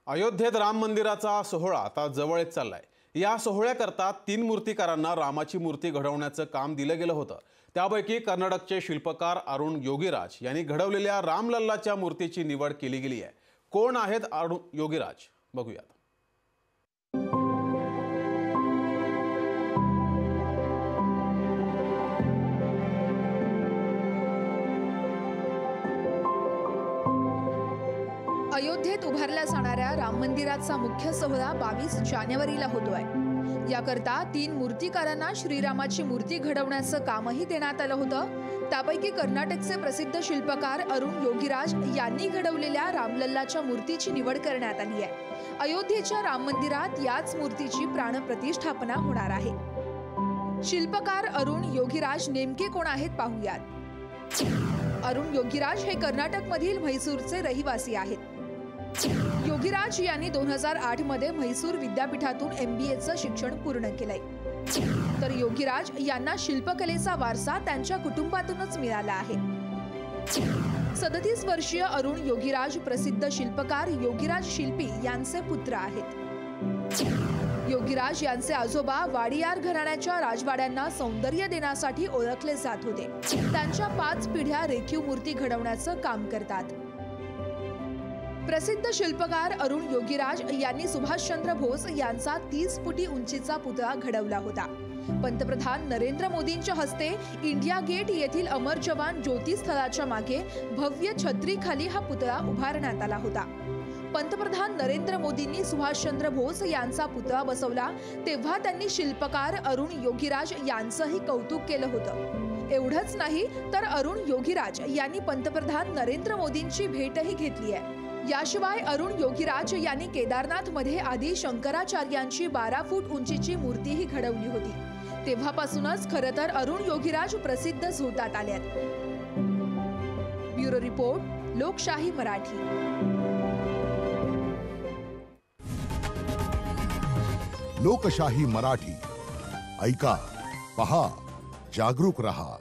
अयोध्येत राम मंदिराचा सोहळा आता जवळच चाललाय। या सोहळ्याकरता 3 मूर्तिकारांना रामाची मूर्ती घडवण्याचं काम दिलं गेलं होतं। त्यापैकी कर्नाटकचे शिल्पकार अरुण योगीराज यांनी घडवलेल्या रामलल्लाच्या मूर्तीची निवड केली गेली आहे। कोण आहेत अरुण योगीराज बघूयात। अयोध्येत उभारल्या जाणाऱ्या राम मंदिराचा मुख्य सोहळा 22 जानेवारीला होतोय। याकरता 3 मूर्तिकारांना श्रीरामाची मूर्ती घडवण्याचं कामही देण्यात आलं होतं। त्यापैकी कर्नाटकचे प्रसिद्ध शिल्पकार अरुण योगीराज यांनी घडवलेल्या रामलल्लाच्या मूर्तीची निवड करण्यात आली आहे। अयोध्येच्या राम मंदिरात याच मूर्तीची प्राणप्रतिष्ठापना होणार आहे। शिल्पकार अरुण योगीराज नेमके कोण आहेत पाहूयात। अरुण योगीराज हे कर्नाटकमधील म्हैसूरचे रहिवासी आहेत। योगीराज यांनी 2008 मध्ये म्हैसूर विद्यापीठातून MBAचं शिक्षण पूर्ण केलंय। तर योगीराज यांना शिल्पकलेचा वारसा त्यांच्या कुटुंबातूनच मिळाला आहे। 37 वर्षीय अरुण योगीराज प्रसिद्ध शिल्पकार योगीराज शिल्पी यांचे पुत्र आहेत। योगीराज यांचे आजोबा वाडियार घराण्याच्या राजवाड्यांना सौंदर्य देण्यासाठी ओळखले जात होते। त्यांच्या 5 पिढ्या रेखीव मूर्ती घडवण्याचं काम करतात। प्रसिद्ध शिल्पकार अरुण योगीराज यांनी सुभाषचंद्र बोस यांचा 30 फुटी उंचीचा पुतळा घडवला होता। पंतप्रधान नरेंद्र मोदींच्या हस्ते इंडिया गेट येथील अमर जवान ज्योती स्थळाच्या मागे भव्य छत्रीखाली हा पुतळा उभारण्यात आला होता। पंतप्रधान नरेंद्र मोदींनी सुभाषचंद्र बोस यांचा पुतळा बसवला तेव्हा त्यांनी शिल्पकार अरुण योगीराज यांचंही कौतुक केलं होतं। एवढंच नाही तर अरुण योगीराज यांनी पंतप्रधान नरेंद्र मोदींची भेटही घेतली आहे। याशिवाय अरुण योगीराज यांनी केदारनाथ मध्ये आदी शंकराचार्यांची 12 फूट उंचीची मूर्तीही घडवली होती। तेव्हापासूनच खरं तर अरुण योगीराज प्रसिद्ध होतात आलेत। ब्युरो रिपोर्ट, लोकशाही मराठी। लोकशाही मराठी ऐका, पहा, जागरूक रहा।